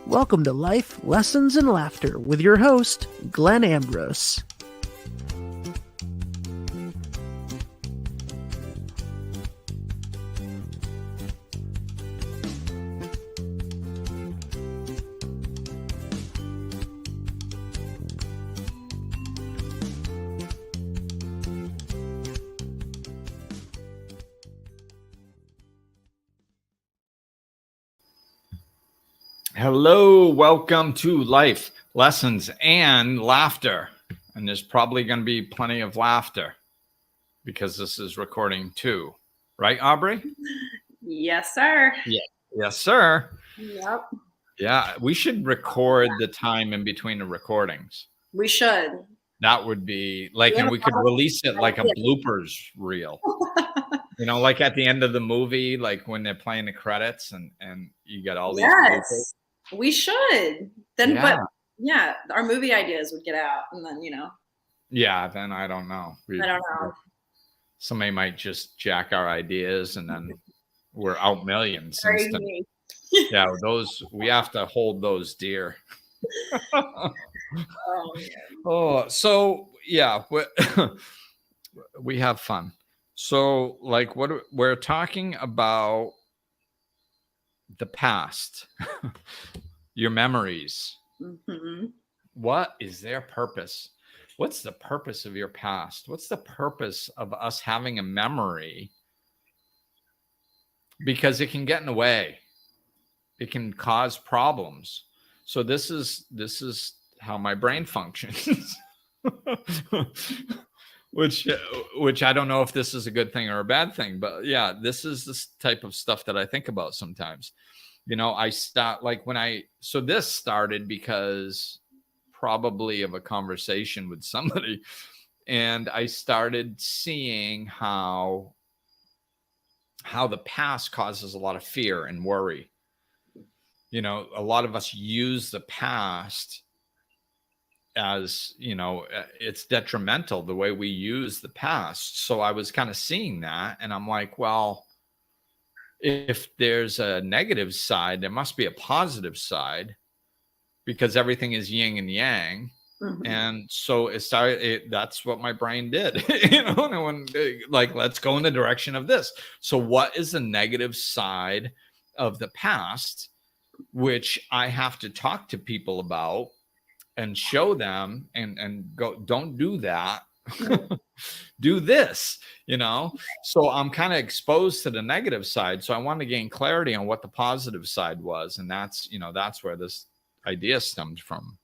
Welcome to Life, Lessons, and Laughter with your host, Glenn Ambrose. Hello, welcome to Life, Lessons, and Laughter. And there's probably going to be plenty of laughter because this is recording too. Right, Aubrey? Yes, sir. Yeah. Yes, sir. Yep. Yeah, we should record the time in between the recordings. We should. That would be like, and we could release it like a bloopers reel. You know, like at the end of the movie, like when they're playing the credits and you get all these bloopers. We should. Then, Yeah. but yeah, our movie ideas would get out, and then Yeah, then I don't know. I don't know. Somebody might just jack our ideas, and then we're out millions. Yeah, those we have to hold those dear. So yeah, we have fun. So, like, what we're talking about. The past, your memories. Mm-hmm. What is their purpose? What's the purpose of your past? What's the purpose of us having a memory? Because it can get in the way. It can cause problems. So this is how my brain functions. Which I don't know if this is a good thing or a bad thing, but yeah, this is this type of stuff that I think about sometimes. You know, so this started because probably of a conversation with somebody, and I started seeing how the past causes a lot of fear and worry. You know, a lot of us use the past as, you know, it's detrimental the way we use the past. So I was kind of seeing that, and I'm like, well, if there's a negative side, there must be a positive side, because everything is yin and yang. Mm-hmm. And so that's what my brain did. You know, and when, like, let's go in the direction of this. So what is the negative side of the past, which I have to talk to people about and show them and go, don't do that. Do this, you know? So I'm kind of exposed to the negative side. So I want to gain clarity on what the positive side was. And that's, you know, that's where this idea stemmed from.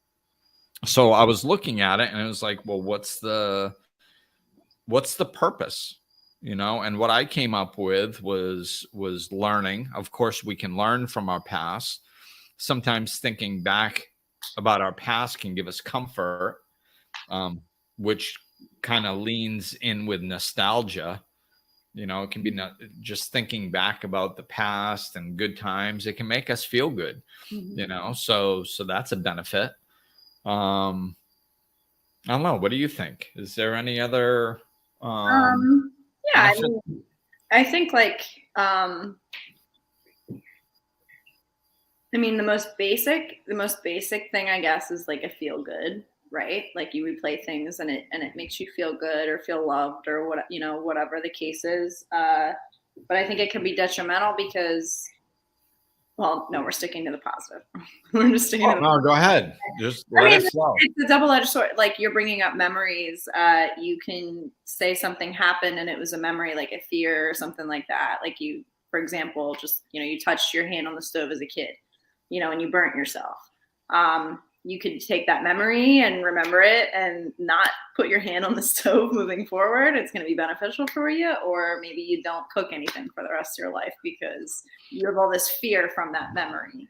So I was looking at it and it was like, well, what's the purpose? You know, and what I came up with was learning. Of course, we can learn from our past. Sometimes thinking back about our past can give us comfort, which kind of leans in with nostalgia. You know, it can be just thinking back about the past and good times. It can make us feel good, mm-hmm. You know, so that's a benefit. I don't know. What do you think? Is there any other? Yeah, I think like, I mean, the most basic thing, I guess, is like a feel good, right? Like you replay things and it makes you feel good or feel loved or what, you know, whatever the case is. But I think it can be detrimental because, well, no, we're sticking to the positive. We're just sticking to the positive. No, go ahead. Just let it flow. It's a double-edged sword. Like you're bringing up memories. You can say something happened and it was a memory, like a fear or something like that. Like you, for example, just, you know, you touched your hand on the stove as a kid, you know, and you burnt yourself. You could take that memory and remember it and not put your hand on the stove moving forward. It's going to be beneficial for you. Or maybe you don't cook anything for the rest of your life because you have all this fear from that memory.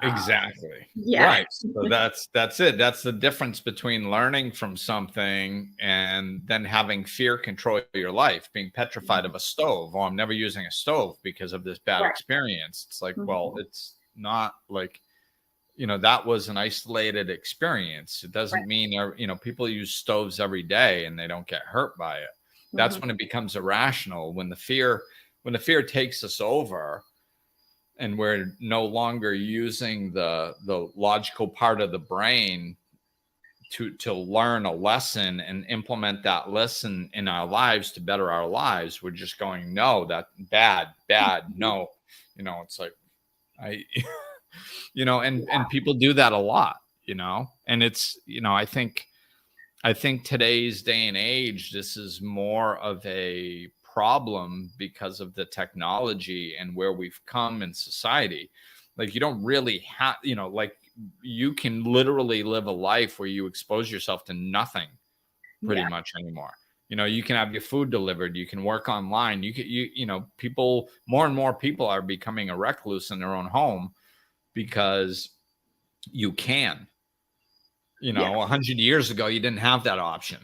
Exactly. Yeah. Right. So that's it. That's the difference between learning from something and then having fear control your life, being petrified of a stove. Oh, I'm never using a stove because of this bad experience. It's like, mm-hmm. Well, it's not like, you know, that was an isolated experience. It doesn't mean, you know, people use stoves every day and they don't get hurt by it. That's when it becomes irrational, when the fear takes us over. and we're no longer using the logical part of the brain to learn a lesson and implement that lesson in our lives to better our lives. We're just going, no, that bad, no. It's like and people do that a lot, and it's, I think today's day and age, this is more of a problem because of the technology and where we've come in society. Like, you don't really have, like, you can literally live a life where you expose yourself to nothing pretty much anymore. You can have your food delivered, you can work online, people, more and more people are becoming a recluse in their own home because you can. 100 years ago, you didn't have that option.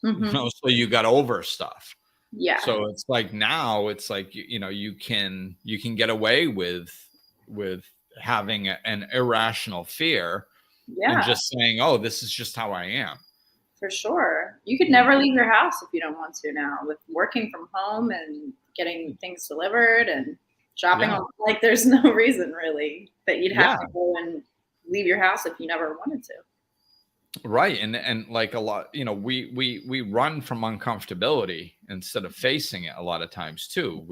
So you got over stuff. Yeah. So it's like now it's like, you can get away with having an irrational fear and just saying, oh, this is just how I am. For sure. You could never leave your house if you don't want to now, with working from home and getting things delivered and shopping. Like, there's no reason really that you'd have to go and leave your house if you never wanted to. Right. And like a lot, we run from uncomfortability instead of facing it a lot of times too,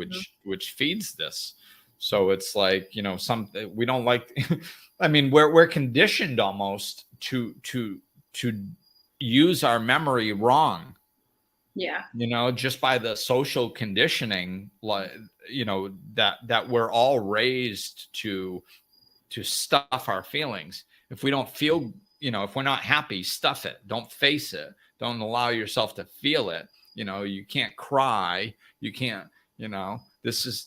which feeds this. So it's like, we don't like, I mean, we're conditioned almost to use our memory wrong. Yeah. Just by the social conditioning, like, that we're all raised to stuff our feelings. If we don't feel, if we're not happy, stuff it. Don't face it. Don't allow yourself to feel it. You can't cry. You can't, this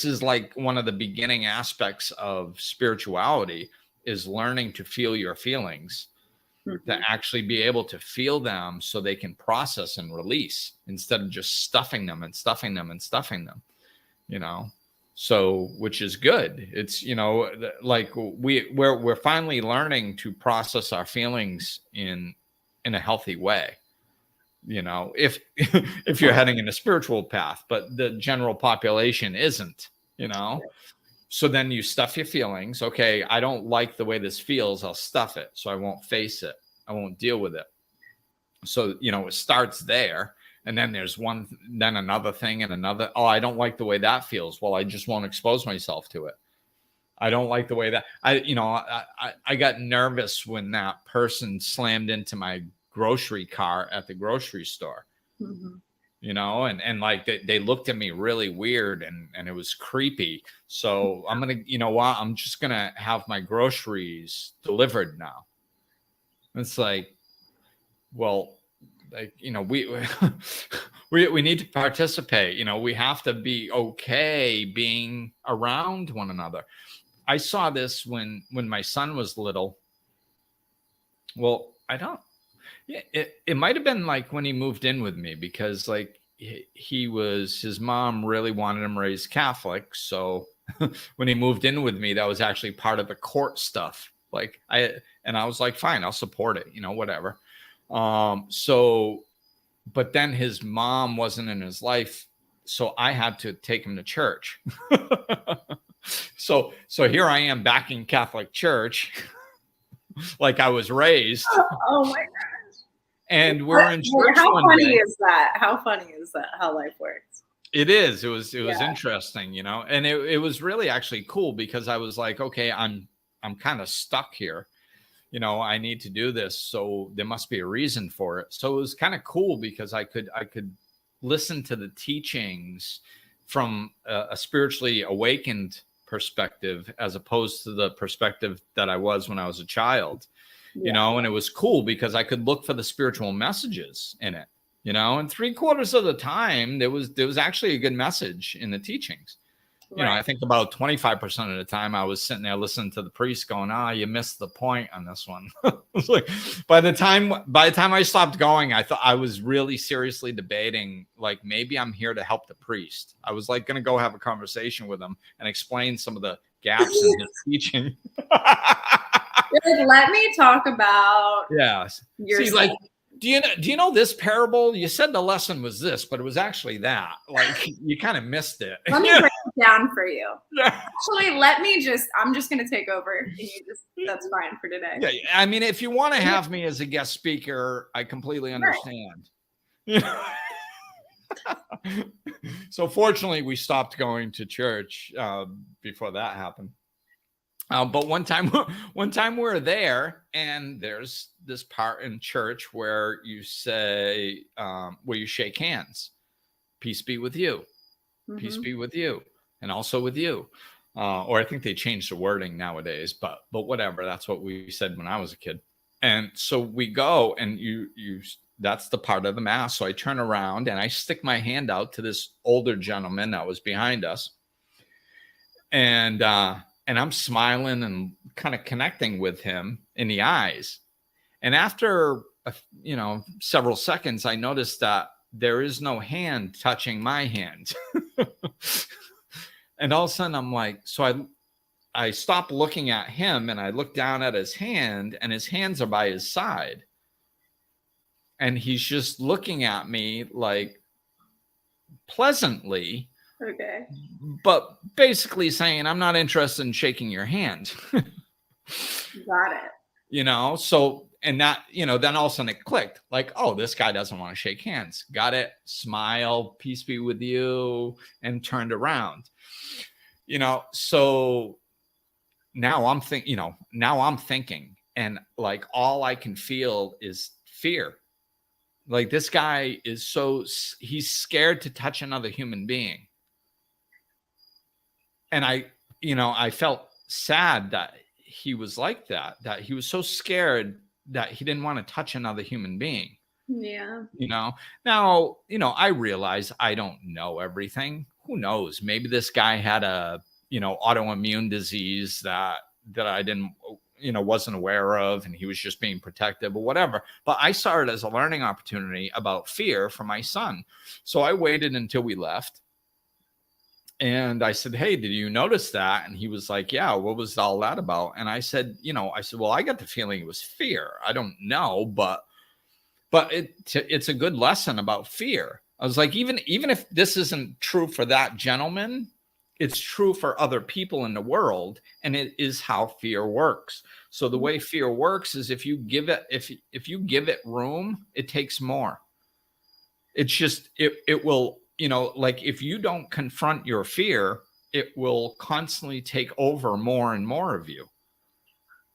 is like one of the beginning aspects of spirituality, is learning to feel your feelings, to actually be able to feel them so they can process and release, instead of just stuffing them and stuffing them and stuffing them, so, which is good. It's, like we're finally learning to process our feelings in a healthy way, if if you're heading in a spiritual path, but the general population isn't, So then you stuff your feelings. Okay, I don't like the way this feels. I'll stuff it. So I won't face it. I won't deal with it. So, it starts there. And then there's then another thing and another. Oh, I don't like the way that feels. Well, I just won't expose myself to it. I don't like the way that I got nervous when that person slammed into my grocery car at the grocery store, and like they looked at me really weird and it was creepy. So I'm going to, I'm just going to have my groceries delivered now. It's like, well, like, we need to participate. We have to be okay being around one another. I saw this when my son was little. Well, it might have been like when he moved in with me, because like his mom really wanted him raised Catholic. So when he moved in with me, that was actually part of the court stuff. Like I was like, fine, I'll support it, whatever. But then his mom wasn't in his life, so I had to take him to church. So here I am back in Catholic church, like I was raised. Oh my gosh! And we're in church. How funny is that? How funny is that? How life works. It is. It was interesting, and it was really actually cool, because I was like, okay, I'm kind of stuck here. I need to do this. So there must be a reason for it. So it was kind of cool, because I could listen to the teachings from a spiritually awakened perspective, as opposed to the perspective that I was when I was a child, and it was cool because I could look for the spiritual messages in it, and 3/4 of the time there was actually a good message in the teachings. Right. I think about 25% of the time I was sitting there listening to the priest going, you missed the point on this one. It's like, by the time I stopped going, I thought I was really seriously debating, like, maybe I'm here to help the priest. I was like going to go have a conversation with him and explain some of the gaps in his teaching. Let me talk about your like, do you know this parable? You said the lesson was this, but it was actually that. Like, you kind of missed it. Let me break it down for you. Yeah. Actually, I'm just going to take over. That's fine for today. Yeah. I mean, if you want to have me as a guest speaker, I completely understand. Right. So fortunately, we stopped going to church before that happened. But one time we were there, and there's this part in church where you say, where you shake hands. Peace be with you. Mm-hmm. Peace be with you, and also with you. Or I think they changed the wording nowadays, but whatever. That's what we said when I was a kid. And so we go, and you that's the part of the mass. So I turn around and I stick my hand out to this older gentleman that was behind us. And I'm smiling and kind of connecting with him in the eyes. And after, several seconds, I noticed that there is no hand touching my hand. And all of a sudden I'm like, so I stopped looking at him and I look down at his hand, and his hands are by his side. And he's just looking at me like pleasantly. Okay. But basically saying, I'm not interested in shaking your hand. Got it. So, and that, then all of a sudden it clicked like, oh, this guy doesn't want to shake hands. Got it. Smile, peace be with you, and turned around. So now I'm thinking, and like all I can feel is fear. Like this guy is he's scared to touch another human being. And I felt sad that he was like that he was so scared that he didn't want to touch another human being. Yeah. Now, I realize I don't know everything. Who knows? Maybe this guy had a, autoimmune disease that I didn't, wasn't aware of, and he was just being protective or whatever. But I saw it as a learning opportunity about fear for my son. So I waited until we left. And I said, hey, did you notice that? And he was like, yeah, what was all that about? And I said, well, I got the feeling it was fear. I don't know, but it's a good lesson about fear. I was like, even if this isn't true for that gentleman, it's true for other people in the world. And it is how fear works. So the way fear works is if you give it room, it takes more. It's just, it will, like if you don't confront your fear, it will constantly take over more and more of you,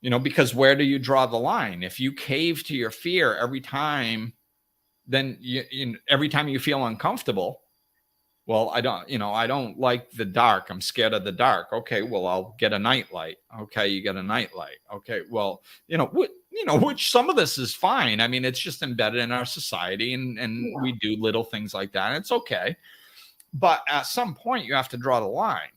because where do you draw the line? If you cave to your fear every time, then every time you feel uncomfortable, well, I don't like the dark. I'm scared of the dark. Okay, well, I'll get a nightlight. Okay, you get a nightlight. Okay, well, which some of this is fine. I mean, it's just embedded in our society, and we do little things like that. And it's okay. But at some point, you have to draw the line.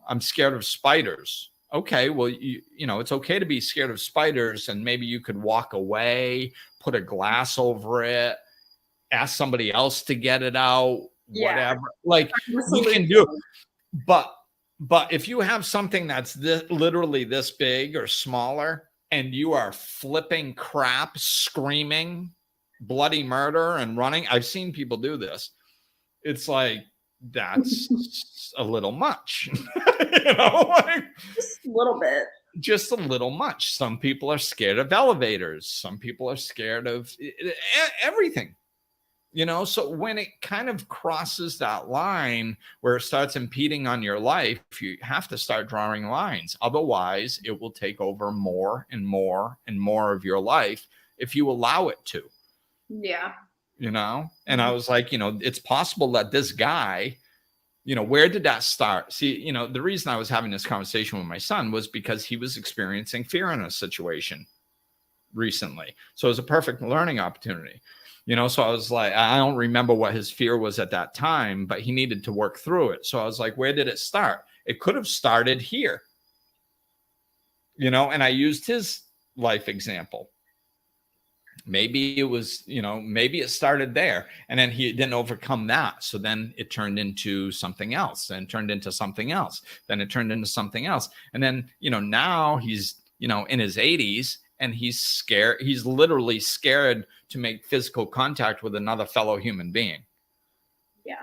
I'm scared of spiders. Okay, well, it's okay to be scared of spiders, and maybe you could walk away, put a glass over it, ask somebody else to get it out. Whatever, like you can do, but if you have something that's literally this big or smaller, and you are flipping crap, screaming bloody murder and running, I've seen people do this. It's like, that's a little much. Like, just a little much. Some people are scared of elevators. Some people are scared of everything. So when it kind of crosses that line where it starts impeding on your life, you have to start drawing lines. Otherwise, it will take over more and more and more of your life if you allow it to. Yeah. And I was like, it's possible that this guy, where did that start? See, the reason I was having this conversation with my son was because he was experiencing fear in a situation recently. So it was a perfect learning opportunity. So I was like, I don't remember what his fear was at that time, but he needed to work through it. So I was like, where did it start? It could have started here, and I used his life example. Maybe it was, maybe it started there, and then he didn't overcome that. So then it turned into something else, then turned into something else. Then it turned into something else. And then, now he's, in his 80s, and he's scared. He's literally scared to make physical contact with another fellow human being. Yeah.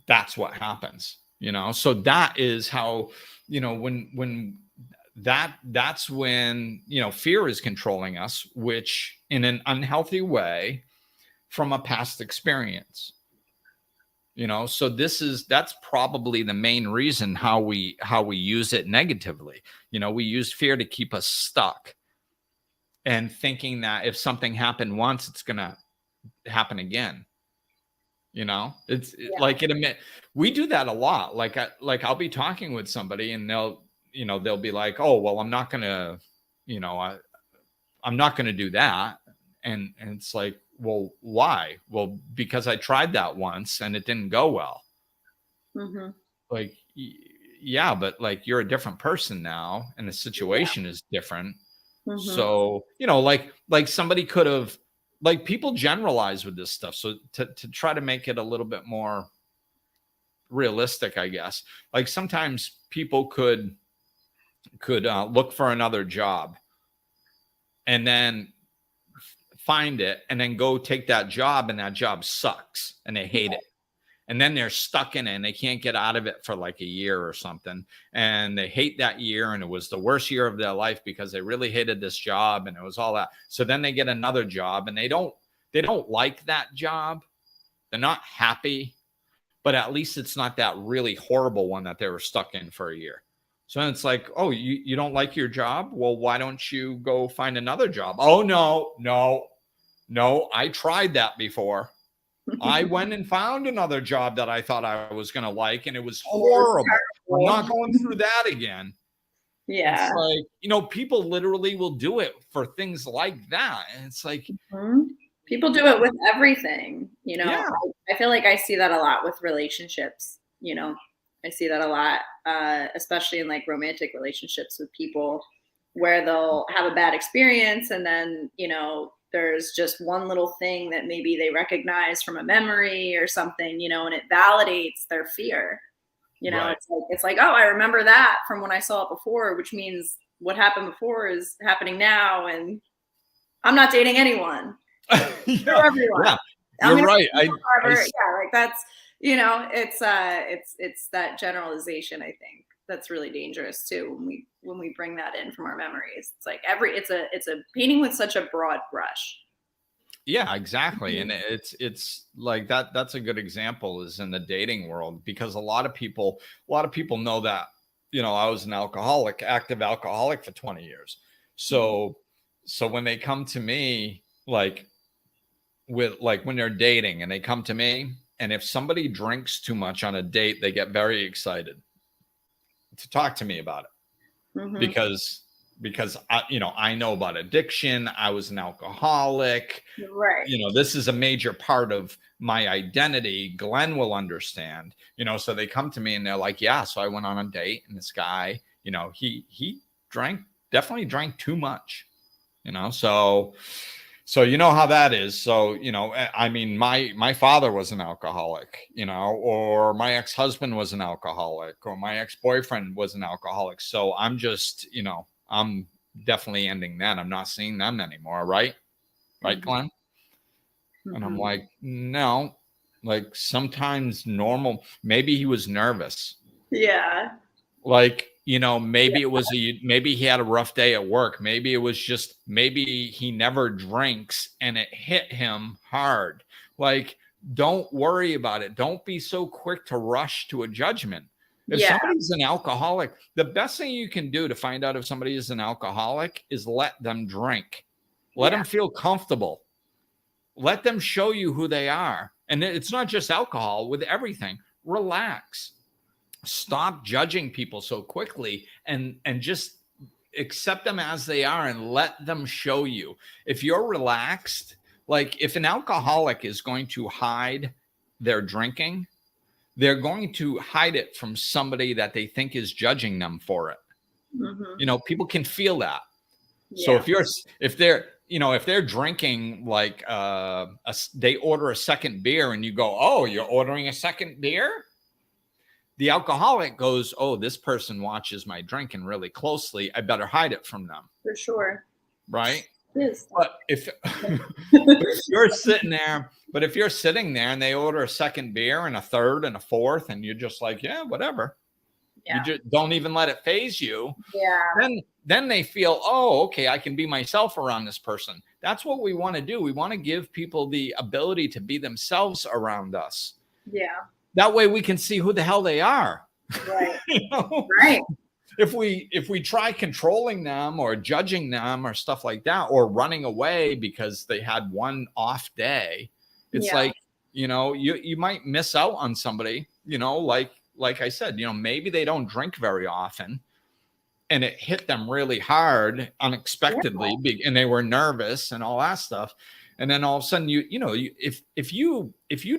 that's what happens, you know? So that is how, you know, when that's when, you know, fear is controlling us, which in an unhealthy way from a past experience, you know? So that's probably the main reason how we use it negatively. You know, we use fear to keep us stuck and thinking that if something happened once, it's going to happen again. You know, it's like we do that a lot. Like I'll be talking with somebody and they'll be like, oh, well, I'm not going to, you know, I'm not going to do that. And it's like, well, why? Well, because I tried that once and it didn't go well. Mm-hmm. Like, yeah, but like you're a different person now and the situation is different. Mm-hmm. So, you know, like somebody could have, like people generalize with this stuff. So to try to make it a little bit more realistic, I guess, like sometimes people could look for another job and then find it and then go take that job and that job sucks and they hate it. And then they're stuck in it and they can't get out of it for like a year or something. And they hate that year. And it was the worst year of their life because they really hated this job and it was all that. So then they get another job and they don't like that job. They're not happy, but at least it's not that really horrible one that they were stuck in for a year. So then it's like, oh, you don't like your job? Well, why don't you go find another job? Oh, no, I tried that before. I went and found another job that I thought I was going to like, and it was horrible. I'm not going through that again. Yeah. It's like, you know, people literally will do it for things like that. And it's like, people do it with everything, you know. Yeah. I feel like I see that a lot with relationships, you know. I see that a lot, especially in like romantic relationships with people where they'll have a bad experience and then, you know, there's just one little thing that maybe they recognize from a memory or something, you know, and it validates their fear. You know, Right. It's like, oh, I remember that from when I saw it before, which means what happened before is happening now, and I'm not dating anyone. Yeah. Everyone. Yeah. You're right. Yeah, like that's, you know, it's that generalization, I think, that's really dangerous too when we bring that in from our memories. It's like it's a painting with such a broad brush. Yeah, exactly. And it's like that's a good example is in the dating world, because a lot of people know that, you know, I was an active alcoholic for 20 years. So when they come to me, like when they're dating and they come to me, and if somebody drinks too much on a date, they get very excited to talk to me about it. Because I know about addiction. I was an alcoholic. Right. You know, this is a major part of my identity. Glenn will understand, you know, so they come to me and they're like, yeah, so I went on a date and this guy, you know, he definitely drank too much, you know, so you know how that is. So, you know, I mean, my father was an alcoholic, you know, or my ex-husband was an alcoholic, or my ex-boyfriend was an alcoholic. So I'm just, you know, I'm definitely ending that. I'm not seeing them anymore. Right, Glenn? And I'm like, no, like sometimes normal, maybe he was nervous. Yeah. Like, you know, maybe maybe he had a rough day at work. Maybe it was just, maybe he never drinks and it hit him hard. Like, don't worry about it. Don't be so quick to rush to a judgment. If somebody's an alcoholic, the best thing you can do to find out if somebody is an alcoholic is let them drink. Let them feel comfortable. Let them show you who they are. And it's not just alcohol, with everything. Relax. Stop judging people so quickly and just accept them as they are and let them show you. If you're relaxed, like if an alcoholic is going to hide their drinking, they're going to hide it from somebody that they think is judging them for it. You know, people can feel that. So if they're drinking, like they order a second beer and you go, oh, you're ordering a second beer? The alcoholic goes, oh, this person watches my drinking really closely. I better hide it from them. For sure. Right. Yes. But if you're sitting there, and they order a second beer and a third and a fourth, and you're just like, yeah, whatever. Yeah. You just don't even let it phase you. Yeah. Then they feel, oh, okay, I can be myself around this person. That's what we want to do. We want to give people the ability to be themselves around us. Yeah. That way we can see who the hell they are. Right. You know? Right. If we try controlling them or judging them or stuff like that, or running away because they had one off day, it's like, you know, you might miss out on somebody, you know, like I said, you know, maybe they don't drink very often and it hit them really hard unexpectedly, and they were nervous and all that stuff. And then all of a sudden, if you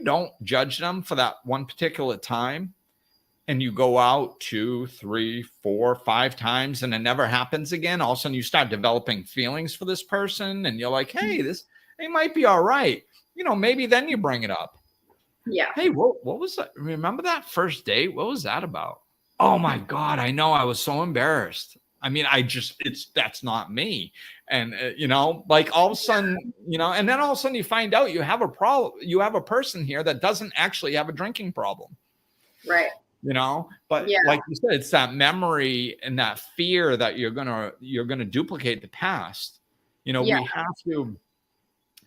don't judge them for that one particular time, and you go out 2, 3, 4, 5 times and it never happens again, all of a sudden you start developing feelings for this person, and you're like, hey, they might be all right. You know, maybe then you bring it up. Yeah. Hey, what was that? Remember that first date? What was that about? Oh my God, I know. I was so embarrassed. I mean, that's not me. And, you know, like all of a sudden, you know, and then all of a sudden you find out you have a problem. You have a person here that doesn't actually have a drinking problem. Right. You know, but like you said, it's that memory and that fear that you're gonna duplicate the past. You know, we have to.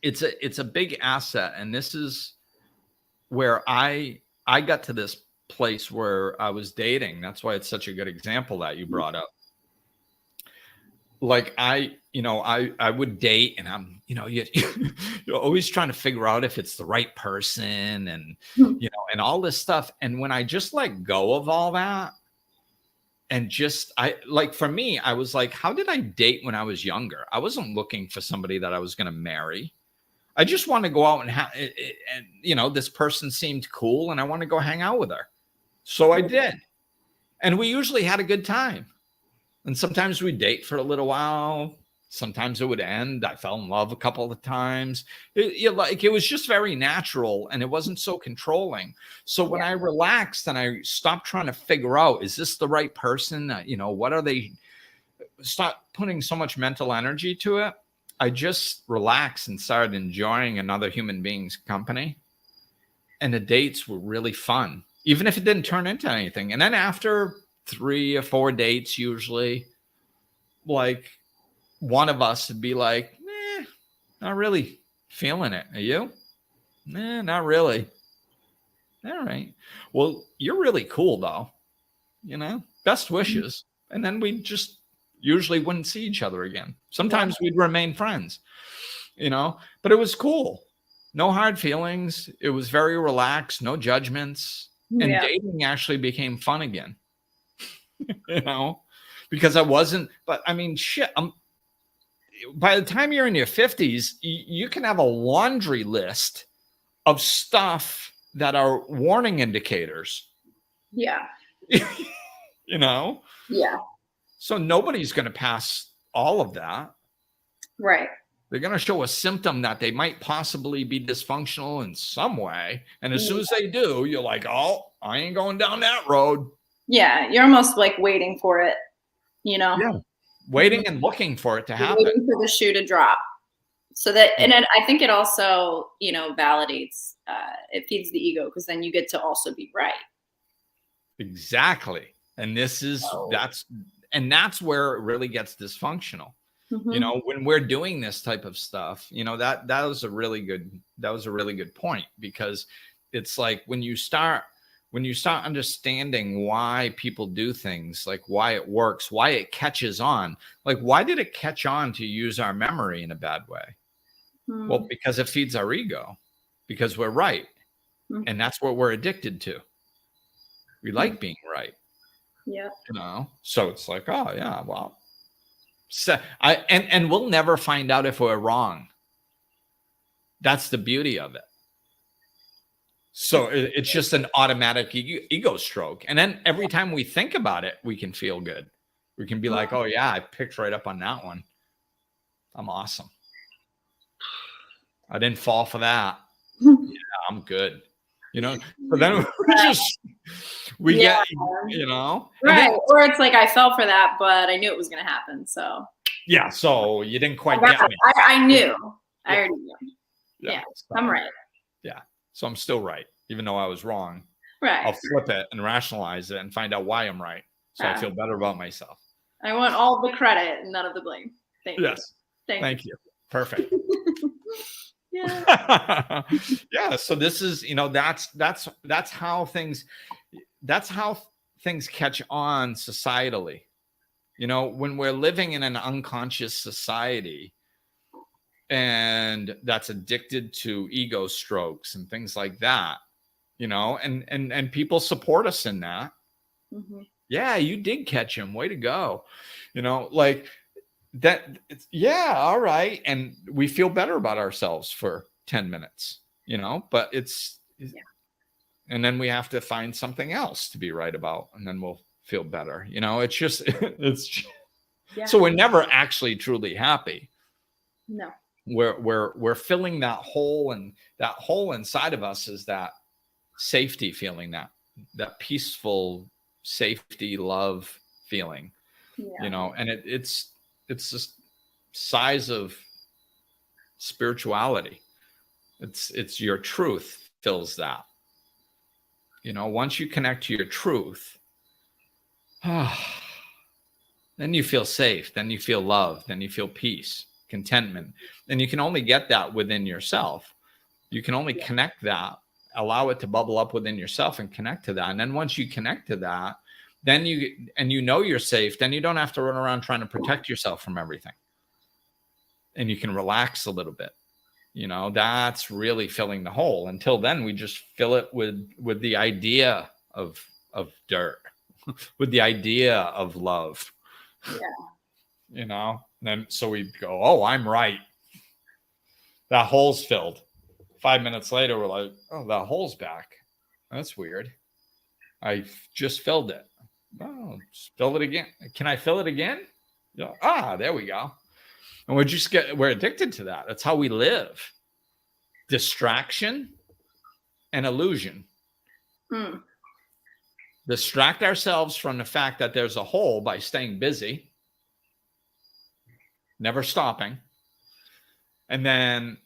It's a big asset, and this is where I got to this place where I was dating. That's why it's such a good example that you brought up. Like I would date, and I'm, you know, you're always trying to figure out if it's the right person, and you know, and all this stuff. And when I just let go of all that, and for me, I was like, how did I date when I was younger? I wasn't looking for somebody that I was going to marry. I just want to go out and you know, this person seemed cool, and I want to go hang out with her. So I did, and we usually had a good time. And sometimes we date for a little while. Sometimes it would end. I fell in love a couple of times. It was just very natural, and it wasn't so controlling. So when I relaxed and I stopped trying to figure out, is this the right person? You know, what are they? Stop putting so much mental energy to it. I just relaxed and started enjoying another human being's company. And the dates were really fun, even if it didn't turn into anything. And then after 3 or 4 dates, usually, like, one of us would be like, not really feeling it. Are you? Not really. All right. Well, you're really cool, though. You know, best wishes. And then we just usually wouldn't see each other again. Sometimes we'd remain friends, you know, but it was cool. No hard feelings. It was very relaxed, no judgments. And dating actually became fun again. You know, because I wasn't, but I mean, shit, by the time you're in your 50s, you can have a laundry list of stuff that are warning indicators. Yeah. You know? Yeah. So nobody's going to pass all of that. Right. They're going to show a symptom that they might possibly be dysfunctional in some way. And as soon as they do, you're like, oh, I ain't going down that road. Yeah, you're almost like waiting for it, you know? Yeah, waiting and looking for it to happen. Waiting for the shoe to drop. So that, and then I think it also, you know, validates, it feeds the ego, because then you get to also be right. Exactly. And that's where it really gets dysfunctional. You know, when we're doing this type of stuff, you know, that was a really good point, because it's like when you start understanding why people do things, like why it works, why it catches on, like why did it catch on to use our memory in a bad way? Well, because it feeds our ego, because we're right. And that's what we're addicted to. We like being right. Yeah. You know, so it's like, oh yeah, well, so and we'll never find out if we're wrong. That's the beauty of it. So it's just an automatic ego stroke. And then every time we think about it, we can feel good. We can be like, oh yeah, I picked right up on that one. I'm awesome. I didn't fall for that. Yeah, I'm good. You know, but then we get, you know. Right. Or it's like, I fell for that, but I knew it was going to happen. So Yeah. So you didn't quite I get got me. it. I knew. Yeah. I already knew. Yeah, So, I'm right. yeah. So I'm still right, even though I was wrong. Right. I'll flip it and rationalize it and find out why I'm right. So I feel better about myself. I want all the credit and none of the blame. Thank you. Yes. Thank you. Perfect. Yeah. Yeah. So this is, that's how things catch on societally. When we're living in an unconscious society and that's addicted to ego strokes and things like that, and people support us in that. Mm-hmm. Yeah, you did catch him. Way to go. Like that. Yeah. All right. And we feel better about ourselves for 10 minutes, but and then we have to find something else to be right about. And then we'll feel better. It's just, so we're never actually truly happy. No. We're filling that hole, and that hole inside of us is that safety feeling, that peaceful safety, love feeling, and it's the size of spirituality. It's your truth fills that. Once you connect to your truth, then you feel safe, then you feel love, then you feel peace, contentment. And you can only get that within yourself. You can only connect that, allow it to bubble up within yourself and connect to that. And then once you connect to that, then you're safe, then you don't have to run around trying to protect yourself from everything. And you can relax a little bit. That's really filling the hole. Until then, we just fill it with the idea of dirt, with the idea of love. Yeah. Then so we go, oh, I'm right. That hole's filled. 5 minutes later, we're like, oh, that hole's back. That's weird. I just filled it. Oh, just fill it again. Can I fill it again? Yeah. There we go. And we're addicted to that. That's how we live. Distraction and illusion. Distract ourselves from the fact that there's a hole by staying busy, never stopping. And then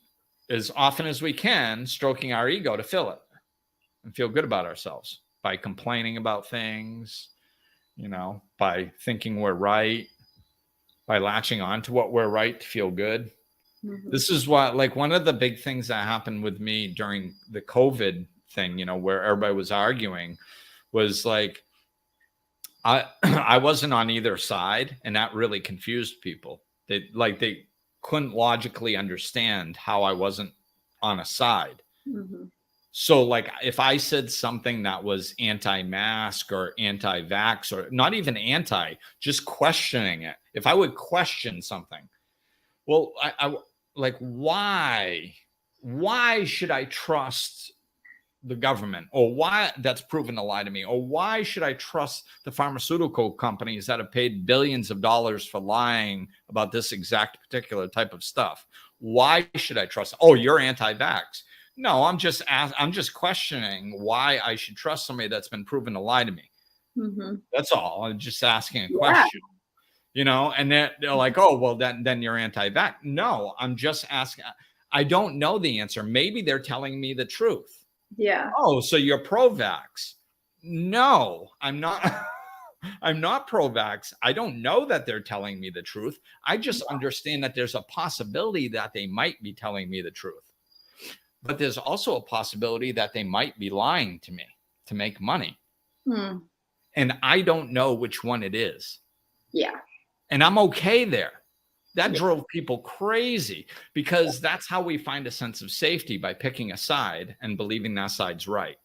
as often as we can, stroking our ego to fill it and feel good about ourselves by complaining about things, by thinking we're right, by latching on to what we're right to feel good. Mm-hmm. This is what, like, one of the big things that happened with me during the COVID thing, where everybody was arguing, was like, I wasn't on either side, and that really confused people. They couldn't logically understand how I wasn't on a side. Mm-hmm. So like if I said something that was anti-mask or anti-vax, or not even anti, just questioning it. If I would question something, well, I like, why should I trust the government, or why that's proven to lie to me, or why should I trust the pharmaceutical companies that have paid billions of dollars for lying about this exact particular type of stuff? Why should I trust? Oh, you're anti-vax. No, I'm just questioning why I should trust somebody that's been proven to lie to me. Mm-hmm. That's all. I'm just asking a question, and they're like, oh, well, then you're anti-vax. No, I'm just asking. I don't know the answer. Maybe they're telling me the truth. Yeah. Oh, so you're pro-vax? No, I'm not. I'm not pro-vax. I don't know that they're telling me the truth. I just understand that there's a possibility that they might be telling me the truth. But there's also a possibility that they might be lying to me to make money. And I don't know which one it is. Yeah. And I'm okay there. That drove people crazy, because that's how we find a sense of safety, by picking a side and believing that side's right.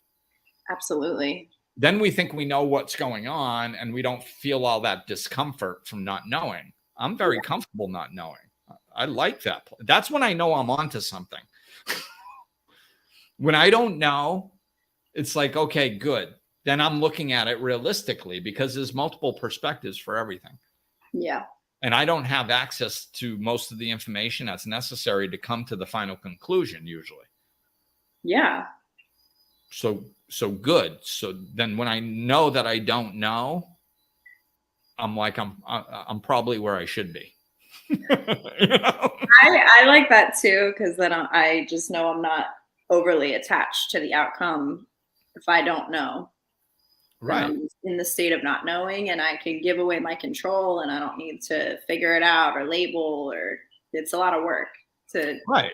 Absolutely. Then we think we know what's going on, and we don't feel all that discomfort from not knowing. I'm very comfortable not knowing. I like that. That's when I know I'm onto something. When I don't know, it's like, okay, good. Then I'm looking at it realistically, because there's multiple perspectives for everything. Yeah. And I don't have access to most of the information that's necessary to come to the final conclusion usually. Yeah. So good. So then when I know that I don't know, I'm like, I'm probably where I should be. You know? I like that too, because then I just know I'm not overly attached to the outcome if I don't know. Then Right. I'm in the state of not knowing, and I can give away my control, and I don't need to figure it out or label, or it's a lot of work to. Right.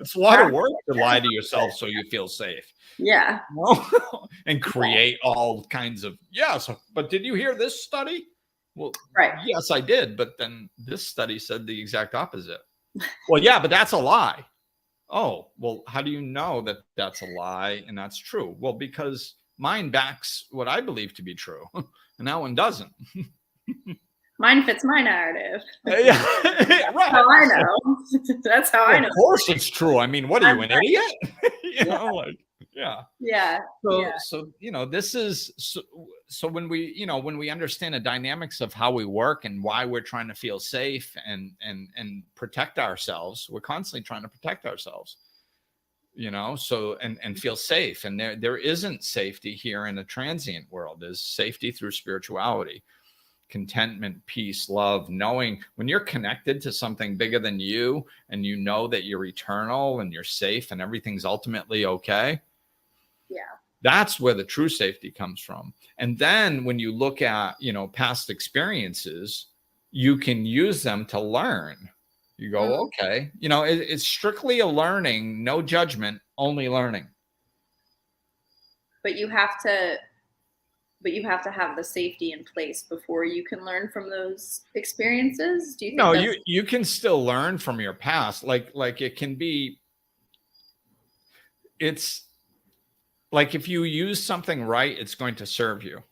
It's a lot of work to lie to yourself so you feel safe. Yeah. And create all kinds of, yes, but did you hear this study? Well, Right. yes, I did, but then this study said the exact opposite. Well, yeah, but that's a lie. Oh, well, how do you know that that's a lie and that's true? Well, because mine backs what I believe to be true, and that one doesn't. Mine fits my narrative. Yeah, right. How I know. That's how I know. Of course it's true. I mean, what are you, an idiot? You know, like, yeah. Yeah. So this is so when we understand the dynamics of how we work and why we're trying to feel safe and protect ourselves, we're constantly trying to protect ourselves, so and feel safe. And there isn't safety here in a transient world. There's safety through spirituality, contentment, peace, love, knowing when you're connected to something bigger than you and you know that you're eternal and you're safe and everything's ultimately okay. Yeah. That's where the true safety comes from. And then when you look at, past experiences, you can use them to learn. You go, okay, it's strictly a learning, no judgment, only learning. But you have to have the safety in place before you can learn from those experiences. Do you think? No, you can still learn from your past. Like it can be, it's like if you use something right, it's going to serve you.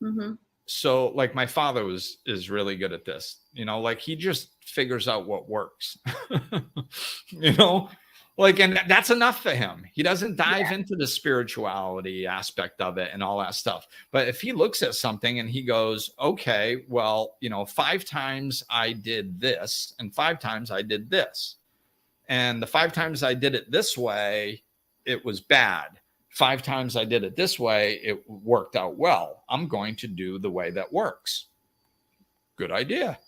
Mm-hmm. So like my father is really good at this, like he just figures out what works, like, and that's enough for him. He doesn't dive into the spirituality aspect of it and all that stuff. But if he looks at something and he goes, okay, well, 5 times I did this and 5 times I did this. And the 5 times I did it this way, it was bad. 5 times I did it this way, it worked out well. I'm going to do the way that works. Good idea.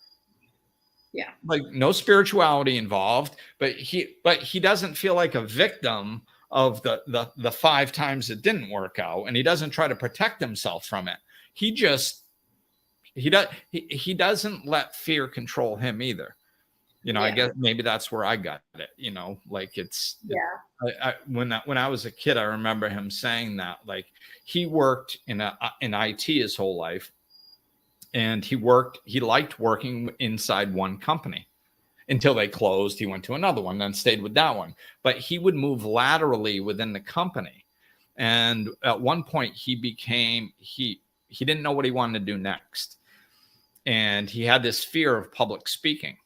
Yeah. Like no spirituality involved, but he doesn't feel like a victim of the 5 times it didn't work out, and he doesn't try to protect himself from it. He doesn't let fear control him either. I guess maybe that's where I got it, like when I was a kid, I remember him saying that, like he worked in IT his whole life, and he liked working inside one company until they closed. He went to another one, then stayed with that one, but he would move laterally within the company. And at one point he didn't know what he wanted to do next. And he had this fear of public speaking.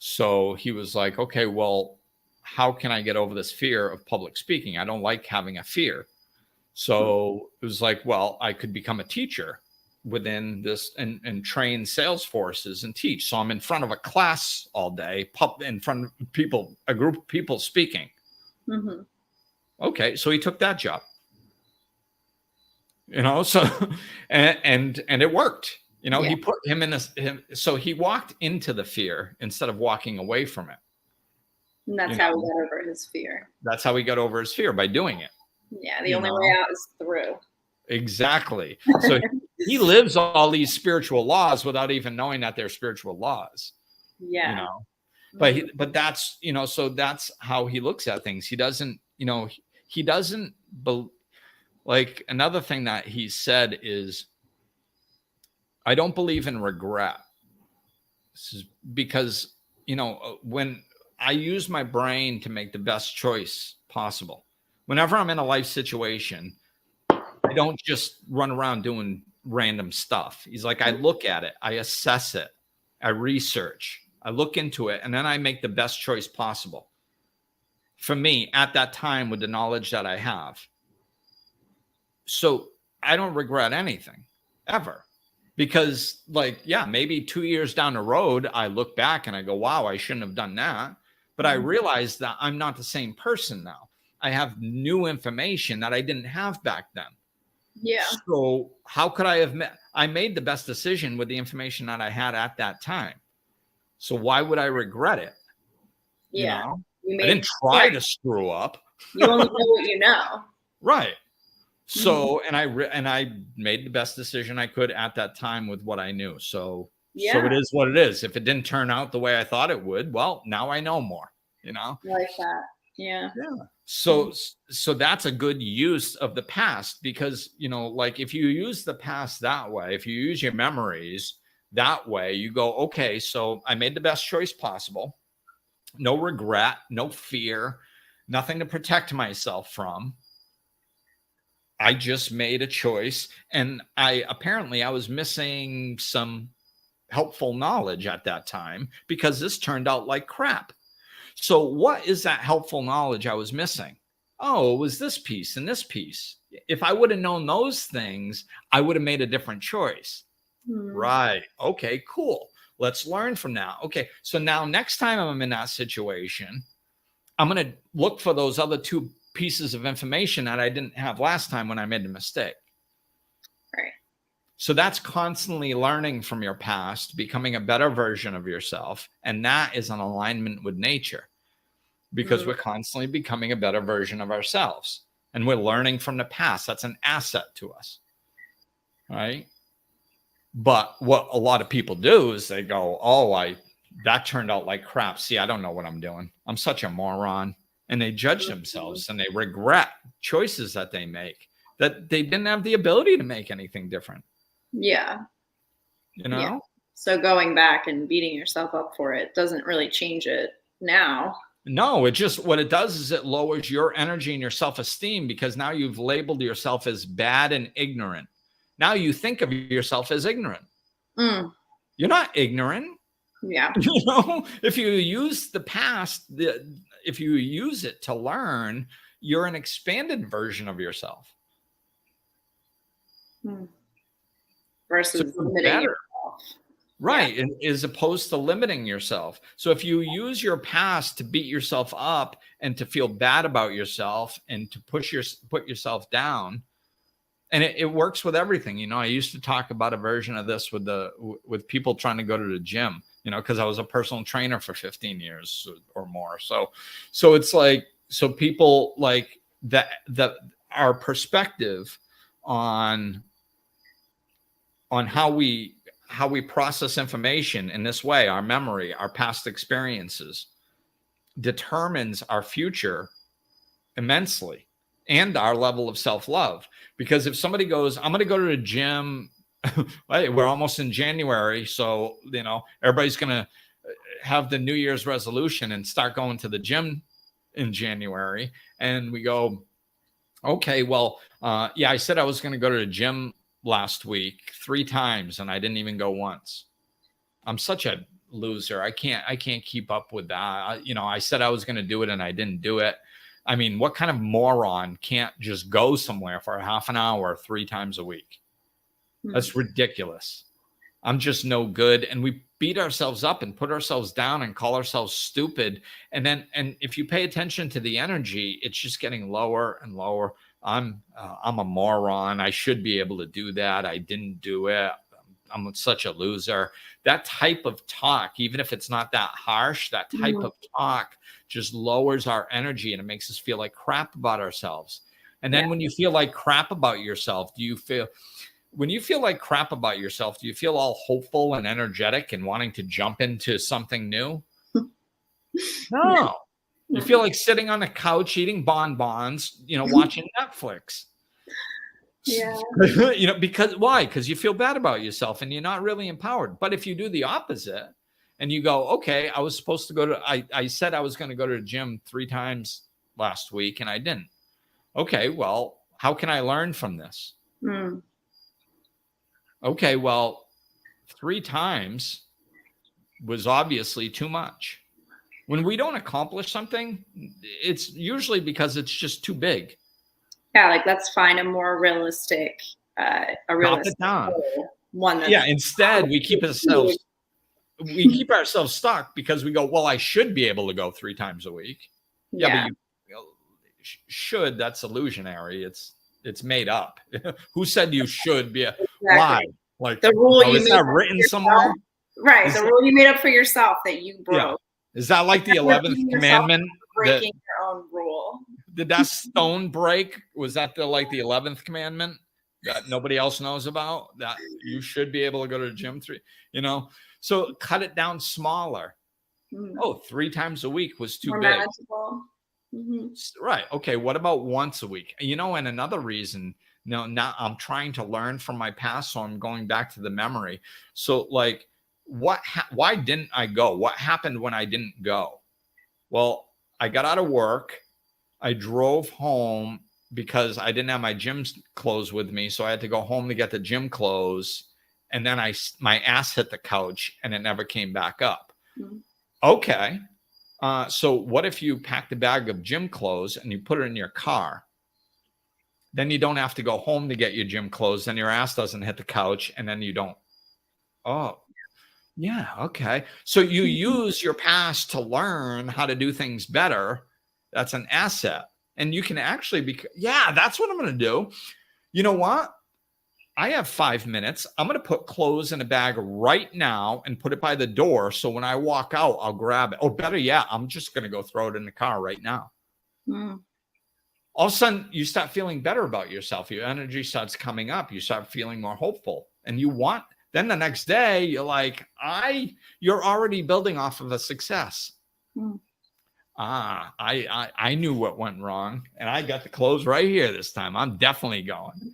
So he was like, okay, well, how can I get over this fear of public speaking? I don't like having a fear. So it was like, well, I could become a teacher within this and train sales forces and teach. So I'm in front of a class all day, in front of people, a group of people speaking. Mm-hmm. Okay. So he took that job, so, and it worked. He put him in so he walked into the fear instead of walking away from it. And that's how he got over his fear. That's how he got over his fear, by doing it. Yeah, the only way out is through. Exactly. So he lives all these spiritual laws without even knowing that they're spiritual laws. Yeah. But that's, so that's how he looks at things. He doesn't, like another thing that he said is, I don't believe in regret. This is because, when I use my brain to make the best choice possible, whenever I'm in a life situation, I don't just run around doing random stuff. He's like, I look at it, I assess it, I research, I look into it, and then I make the best choice possible for me at that time with the knowledge that I have. So I don't regret anything ever. Because maybe 2 years down the road, I look back and I go, wow, I shouldn't have done that. But I realize that I'm not the same person now. I have new information that I didn't have back then. Yeah. So how could I have I made the best decision with the information that I had at that time. So why would I regret it? You Yeah. know, You I didn't try to screw up. You only know what you know. Right. So, and I made the best decision I could at that time with what I knew. So it is what it is. If it didn't turn out the way I thought it would, well, now I know more, you know? I like that. Yeah. Yeah. So that's a good use of the past, because, you know, like if you use the past that way, if you use your memories that way, you go, okay, so I made the best choice possible. No regret, no fear, nothing to protect myself from. I just made a choice, and I was missing some helpful knowledge at that time because this turned out like crap. So what is that helpful knowledge I was missing? Oh, it was this piece and this piece. If I would have known those things, I would have made a different choice. Right. Okay, cool. Let's learn from that. Okay. So now next time I'm in that situation, I'm going to look for those other two pieces of information that I didn't have last time when I made the mistake. Right. So that's constantly learning from your past, becoming a better version of yourself. And that is an alignment with nature, because we're constantly becoming a better version of ourselves. And we're learning from the past. That's an asset to us. Right. But what a lot of people do is they go, oh, that turned out like crap. See, I don't know what I'm doing. I'm such a moron. And they judge themselves and they regret choices that they make, that they didn't have the ability to make anything different. Yeah. You know? Yeah. So going back and beating yourself up for it doesn't really change it now. No, it just, what it does is it lowers your energy and your self-esteem, because now you've labeled yourself as bad and ignorant. Now you think of yourself as ignorant. You're not ignorant. Yeah. You know, if you use the past, if you use it to learn, you're an expanded version of yourself. Versus limiting yourself. Right. Yeah. As opposed to limiting yourself. So if you use your past to beat yourself up and to feel bad about yourself and to put yourself down, and it works with everything. You know, I used to talk about a version of this with people trying to go to the gym, you know, because I was a personal trainer for 15 years or more. So it's like, so people like that our perspective on how we process information in this way, our memory, our past experiences, determines our future immensely, and our level of self-love. Because if somebody goes, I'm going to go to the gym, we're almost in January, so, you know, everybody's going to have the New Year's resolution and start going to the gym in January. And we go, okay, well, yeah, I said I was going to go to the gym last week 3 times and I didn't even go once. I'm such a loser. I can't keep up with that. You know, I said I was going to do it and I didn't do it. I mean, what kind of moron can't just go somewhere for a half an hour 3 times a week? That's ridiculous. I'm just no good. And we beat ourselves up and put ourselves down and call ourselves stupid. And if you pay attention to the energy, it's just getting lower and lower. I'm a moron. I should be able to do that. I didn't do it. I'm such a loser. That type of talk, even if it's not that harsh, that type of talk just lowers our energy and it makes us feel like crap about ourselves. And then when you feel like crap about yourself, when you feel like crap about yourself, do you feel all hopeful and energetic and wanting to jump into something new? No. You feel like sitting on the couch, eating bonbons, you know, watching Netflix. Yeah. You know, because why? Because you feel bad about yourself and you're not really empowered. But if you do the opposite and you go, okay, I was supposed to go to, I said I was going to go to the gym 3 times last week and I didn't. Okay, well, how can I learn from this? Okay, well, 3 times was obviously too much. When we don't accomplish something, it's usually because it's just too big. Yeah, like let's find a more realistic, one. Yeah, instead we keep ourselves stuck because we go, well, I should be able to go 3 times a week. Yeah, but you should, that's illusionary. It's made up. Who said you should be? Why? Like the rule is that written somewhere? Right. The rule you made up for yourself that you broke. Yeah. Is that like the 11th commandment? Breaking your own rule. Did that stone break? Was that the 11th commandment that nobody else knows about? That you should be able to go to the gym so cut it down smaller. Oh, 3 times a week was too big. Manageable. Right. Okay. What about once a week? And another reason, now I'm trying to learn from my past, so I'm going back to the memory. So like, why didn't I go? What happened when I didn't go? Well, I got out of work. I drove home because I didn't have my gym clothes with me. So I had to go home to get the gym clothes. And then my ass hit the couch and it never came back up. Okay. So what if you packed a bag of gym clothes and you put it in your car? Then you don't have to go home to get your gym clothes. Then your ass doesn't hit the couch and then you don't. Oh, yeah. Okay. So you use your past to learn how to do things better. That's an asset. And you can actually that's what I'm going to do. You know what? I have 5 minutes. I'm going to put clothes in a bag right now and put it by the door. So when I walk out, I'll grab it. Or better yet, I'm just going to go throw it in the car right now. All of a sudden, you start feeling better about yourself. Your energy starts coming up. You start feeling more hopeful. And then the next day, you're like, you're already building off of a success. I knew what went wrong and I got the clothes right here this time. I'm definitely going,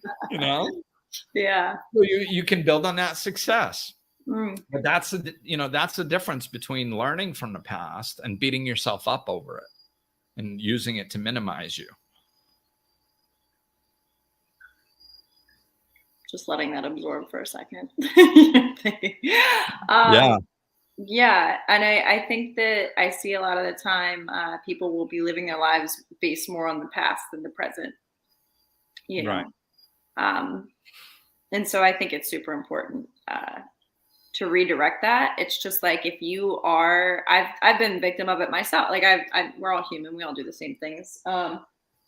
Yeah. So you can build on that success. But that's the difference between learning from the past and beating yourself up over it and using it to minimize you. Just letting that absorb for a second. Yeah. And I think that I see a lot of the time people will be living their lives based more on the past than the present. Right. And so I think it's super important to redirect that. It's just like if you are, I've been victim of it myself. Like we're all human. We all do the same things.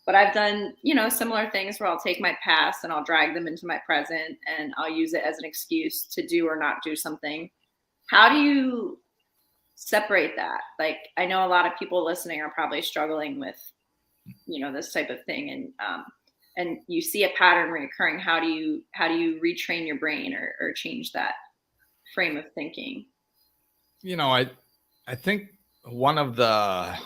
But I've done, similar things where I'll take my past and I'll drag them into my present and I'll use it as an excuse to do or not do something. How do you separate that? Like, I know a lot of people listening are probably struggling with, this type of thing. And you see a pattern reoccurring. How do you retrain your brain or change that frame of thinking? I think one of the,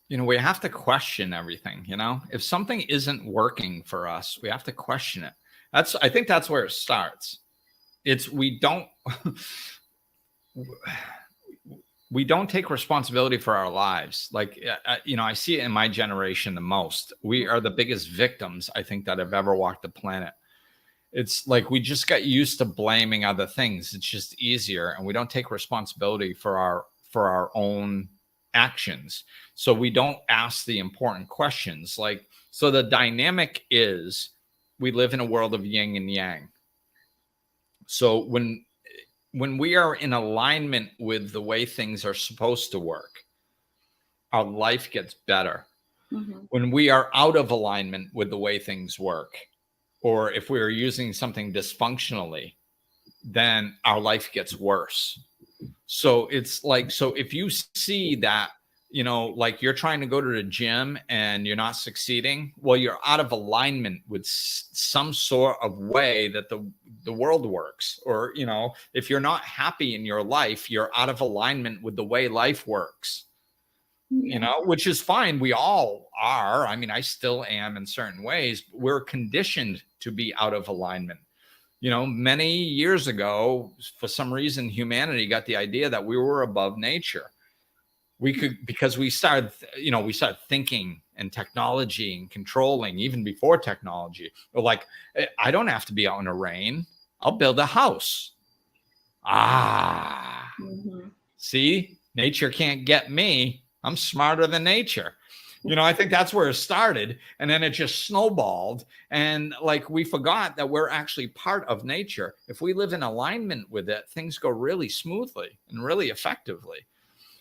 we have to question everything, if something isn't working for us, we have to question it. I think that's where it starts. We don't take responsibility for our lives. Like, I see it in my generation the most. We are the biggest victims, I think, that have ever walked the planet. It's like we just got used to blaming other things. It's just easier, and we don't take responsibility for our own actions. So we don't ask the important questions. Like, so the dynamic is we live in a world of yin and yang. So when we are in alignment with the way things are supposed to work, our life gets better. When we are out of alignment with the way things work, or if we are using something dysfunctionally, then our life gets worse. So it's like, so if you see that, like you're trying to go to the gym and you're not succeeding, well, you're out of alignment with some sort of way that the world works. Or, if you're not happy in your life, you're out of alignment with the way life works, which is fine. We all are. I mean, I still am in certain ways. We're conditioned to be out of alignment. Many years ago, for some reason, humanity got the idea that we were above nature. Because we started thinking and technology and controlling even before technology. We're like, I don't have to be out in the rain. I'll build a house. See, nature can't get me. I'm smarter than nature. I think that's where it started. And then it just snowballed. And like, we forgot that we're actually part of nature. If we live in alignment with it, things go really smoothly and really effectively.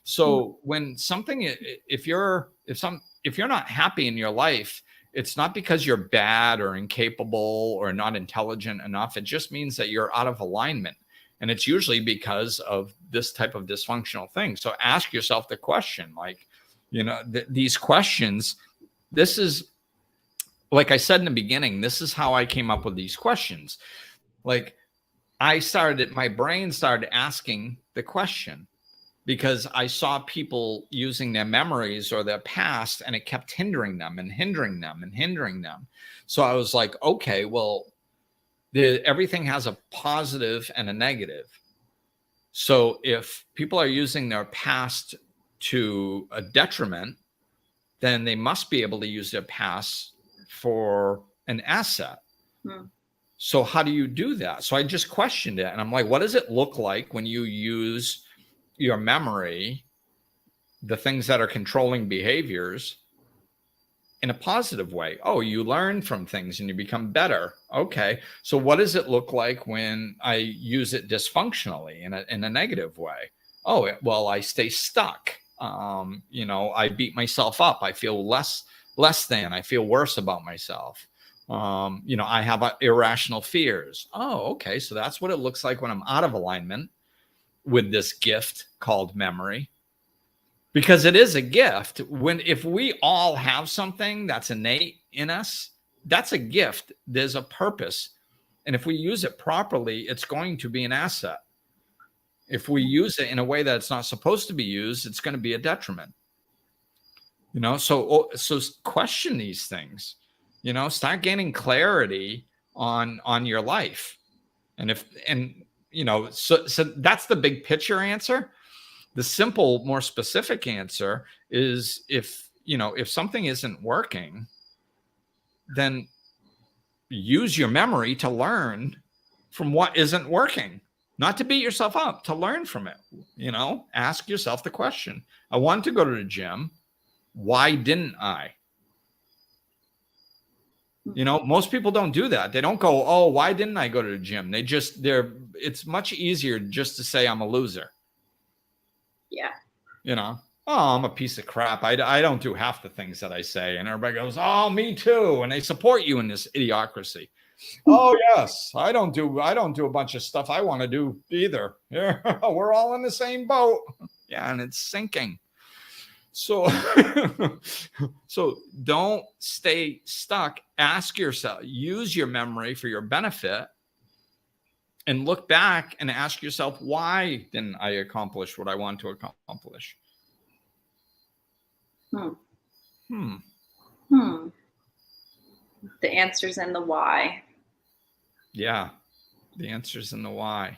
So when something, if you're not happy in your life, it's not because you're bad or incapable or not intelligent enough. It just means that you're out of alignment. And it's usually because of this type of dysfunctional thing. So ask yourself the question, like, these questions, this is, like I said in the beginning, this is how I came up with these questions. Like my brain started asking the question because I saw people using their memories or their past, and it kept hindering them and hindering them and hindering them. So I was like, okay, well, everything has a positive and a negative. So if people are using their past to a detriment, then they must be able to use their past for an asset. So how do you do that? So I just questioned it, and I'm like, what does it look like when you use your memory, the things that are controlling behaviors, in a positive way? Oh, you learn from things and you become better. Okay. So what does it look like when I use it dysfunctionally in a negative way? Oh, well, I stay stuck. I beat myself up. I feel less than. I feel worse about myself. I have irrational fears. Oh, okay. So that's what it looks like when I'm out of alignment with this gift called memory. Because it is a gift. If we all have something that's innate in us, that's a gift. There's a purpose. And if we use it properly, it's going to be an asset. If we use it in a way that it's not supposed to be used, it's going to be a detriment. So question these things. Start gaining clarity on your life. So that's the big picture answer. The simple, more specific answer is if something isn't working, then use your memory to learn from what isn't working, not to beat yourself up, to learn from it. Ask yourself the question. I wanted to go to the gym. Why didn't I? Most people don't do that. They don't go, oh, why didn't I go to the gym? It's much easier just to say I'm a loser. Yeah. Oh, I'm a piece of crap. I don't do half the things that I say. And everybody goes, oh, me too. And they support you in this idiocracy. Oh, yes. I don't do a bunch of stuff I want to do either. Yeah, we're all in the same boat. Yeah, and it's sinking. So, so don't stay stuck. Ask yourself, use your memory for your benefit, and look back and ask yourself, why didn't I accomplish what I want to accomplish? The answer's in the why. Yeah. The answer's in the why.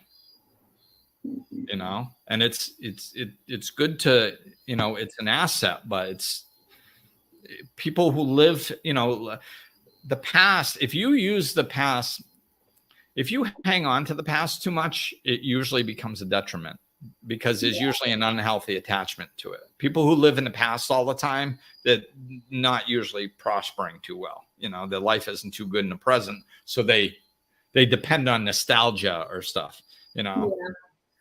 And it's good to, it's an asset, but it's people who live, the past. If you use the past, if you hang on to the past too much, it usually becomes a detriment, because there's usually an unhealthy attachment to it. People who live in the past all the time, they're not usually prospering too well. Their life isn't too good in the present. So they depend on nostalgia or stuff, Yeah.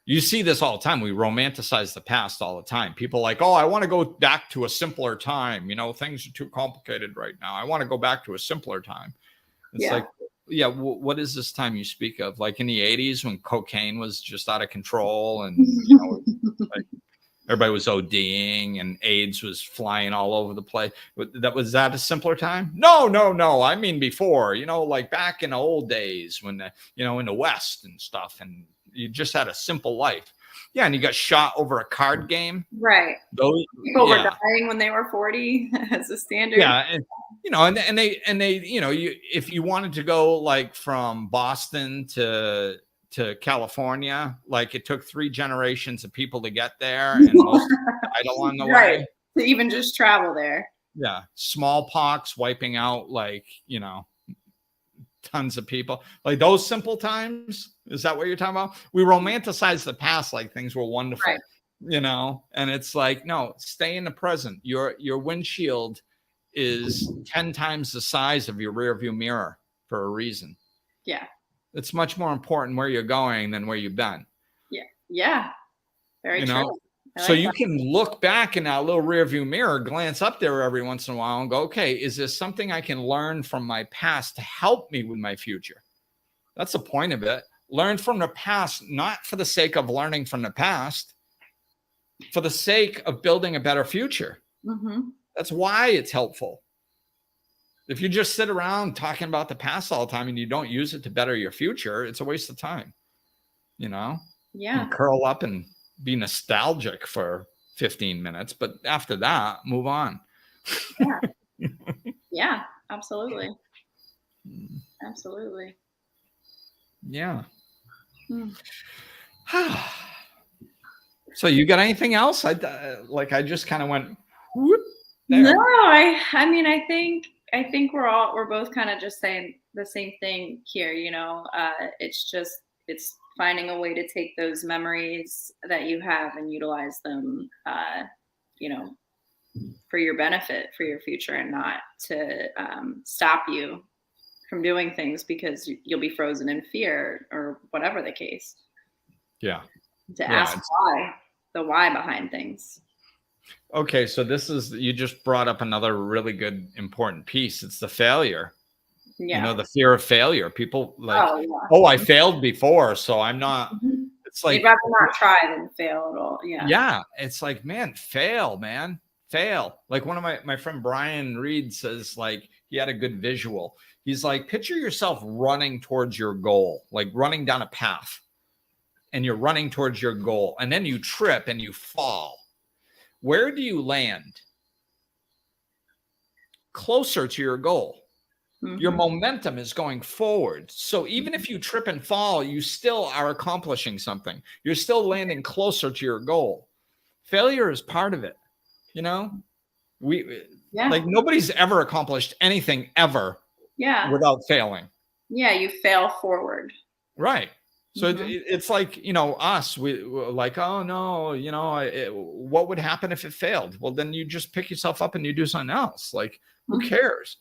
You see this all the time. We romanticize the past all the time. People are like, oh, I want to go back to a simpler time. Things are too complicated right now. I want to go back to a simpler time. It's like, yeah, what is this time you speak of? Like in the 80s when cocaine was just out of control and like everybody was ODing and AIDS was flying all over the place. Was that a simpler time? No. I mean before, like back in the old days when in the West and stuff, and you just had a simple life. Yeah, and you got shot over a card game. Right. People were dying when they were 40 as a standard. Yeah, and if you wanted to go like from Boston to California, like it took 3 generations of people to get there, and most died along the way. To even just travel there. Yeah, smallpox wiping out tons of people. Like those simple times. Is that what you're talking about? We romanticize the past like things were wonderful, and it's like, no, stay in the present. Your windshield is 10 times the size of your rear view mirror for a reason. Yeah. It's much more important where you're going than where you've been. Yeah. Yeah. Very true. So you can look back in that little rear view mirror, glance up there every once in a while and go, okay, is there something I can learn from my past to help me with my future? That's the point of it. Learn from the past, not for the sake of learning from the past, for the sake of building a better future. That's why it's helpful. If you just sit around talking about the past all the time and you don't use it to better your future, it's a waste of time. Yeah. And curl up and be nostalgic for 15 minutes, but after that, move on. Yeah, absolutely. Absolutely. Yeah. So you got anything else? I just kind of went whoop, there. No, I mean, I think we're both kind of just saying the same thing here. It's finding a way to take those memories that you have and utilize them, for your benefit, for your future, and not to stop you from doing things because you'll be frozen in fear or whatever the case. Yeah. To ask the why behind things. Okay, so you just brought up another really good, important piece. It's the failure. Yeah. The fear of failure. People I failed before, so I'm not. It's like, they'd rather not try than fail at all. Yeah. Yeah. It's like, man. Like one of my friend Brian Reed says, like, he had a good visual. He's like, picture yourself running towards your goal, like running down a path, and you're running towards your goal, and then you trip and you fall. Where do you land? Closer to your goal. Your momentum is going forward. So even if you trip and fall, you still are accomplishing something. You're still landing closer to your goal. Failure is part of it. Like nobody's ever accomplished anything ever without failing. Yeah, you fail forward. Right. So it's like, us, we're like, oh no, what would happen if it failed? Well, then you just pick yourself up and you do something else. Like, who cares?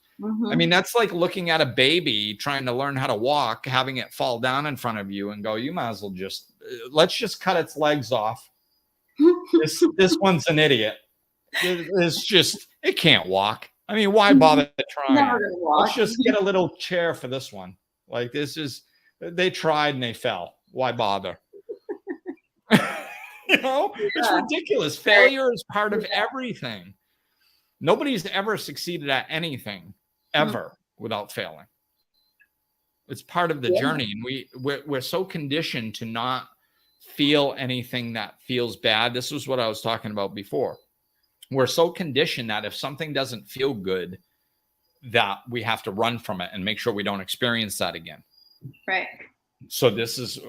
I mean, that's like looking at a baby trying to learn how to walk, having it fall down in front of you and go, you might as well let's just cut its legs off. This one's an idiot. It can't walk. I mean, why bother trying? Let's just get a little chair for this one. Like, they tried and they fell. Why bother? It's ridiculous. Failure is part of everything. Nobody's ever succeeded at anything ever without failing. It's part of the journey. And we're so conditioned to not feel anything that feels bad. This was what I was talking about before. We're so conditioned that if something doesn't feel good, that we have to run from it and make sure we don't experience that again. Right. So this is,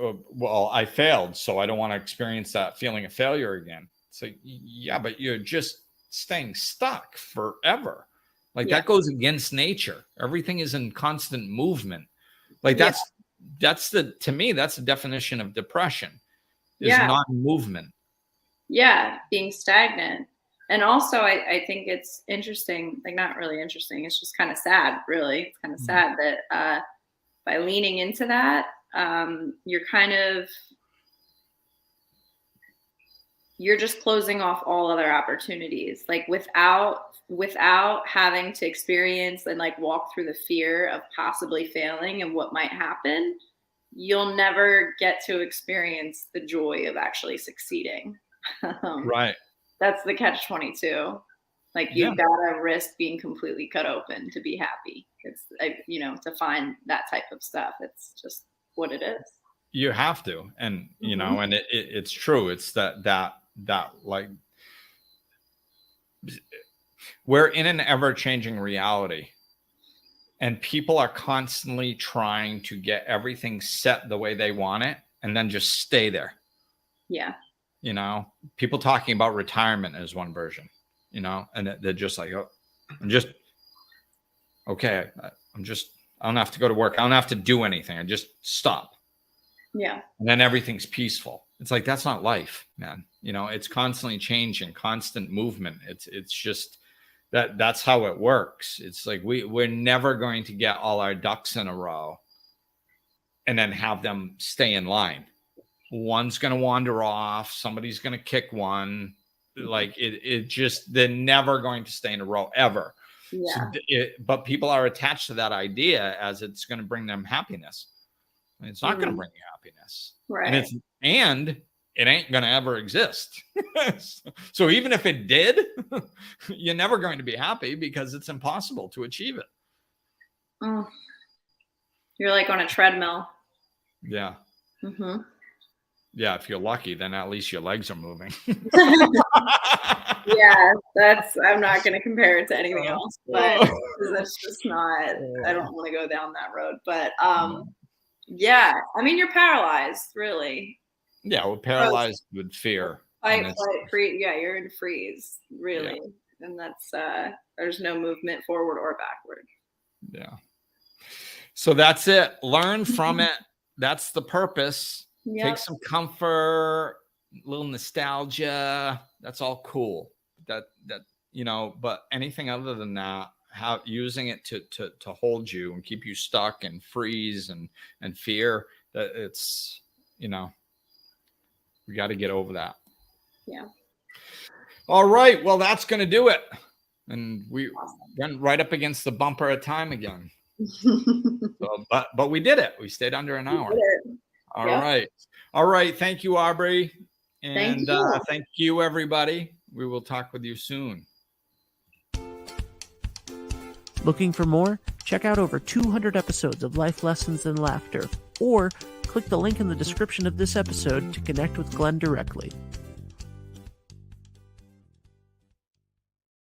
I failed, so I don't want to experience that feeling of failure again. So yeah, but you're just staying stuck forever. Like that goes against nature. Everything is in constant movement. Like to me, that's the definition of depression is not movement. Yeah. Being stagnant. And also I think it's interesting, like not really interesting. It's just kind of sad, really. It's kind of sad that by leaning into that, you're just closing off all other opportunities, like without having to experience and like walk through the fear of possibly failing and what might happen. You'll never get to experience the joy of actually succeeding. Right. That's the catch-22. Like you've got to risk being completely cut open to be happy. It's to find that type of stuff. It's just what it is. You have to, and and it's true. It's that like we're in an ever-changing reality, and people are constantly trying to get everything set the way they want it, and then just stay there. Yeah. People talking about retirement as one version. And they're just like, oh, I don't have to go to work. I don't have to do anything. I just stop. Yeah. And then everything's peaceful. It's like, that's not life, man. It's constantly changing, constant movement. It's just that's how it works. It's like, we're never going to get all our ducks in a row and then have them stay in line. One's going to wander off. Somebody's going to kick one. Like they're never going to stay in a row ever. Yeah. But people are attached to that idea as it's going to bring them happiness. It's not going to bring you happiness. Right. And it ain't going to ever exist. So even if it did, you're never going to be happy because it's impossible to achieve it. Oh. You're like on a treadmill. Yeah. Mm-hmm. Yeah. If you're lucky, then at least your legs are moving. Yeah, I'm not going to compare it to anything else, but that's just not, I don't want to go down that road. But yeah, I mean, you're paralyzed, really. Yeah, we're paralyzed with fear. Fight, flight, freeze. Yeah, you're in freeze, really. Yeah. And that's, there's no movement forward or backward. Yeah. So that's it. Learn from it. That's the purpose. Yep. Take some comfort, a little nostalgia. That's all cool. That but anything other than that, using it to hold you and keep you stuck and freeze and fear, that it's, we got to get over that. Yeah. All right. Well, that's going to do it. And we went right up against the bumper of time again. So, but we did it. We stayed under an hour. All right. All right. Thank you, Aubrey. And thank you, everybody. We will talk with you soon. Looking for more? Check out over 200 episodes of Life Lessons and Laughter, or click the link in the description of this episode to connect with Glenn directly.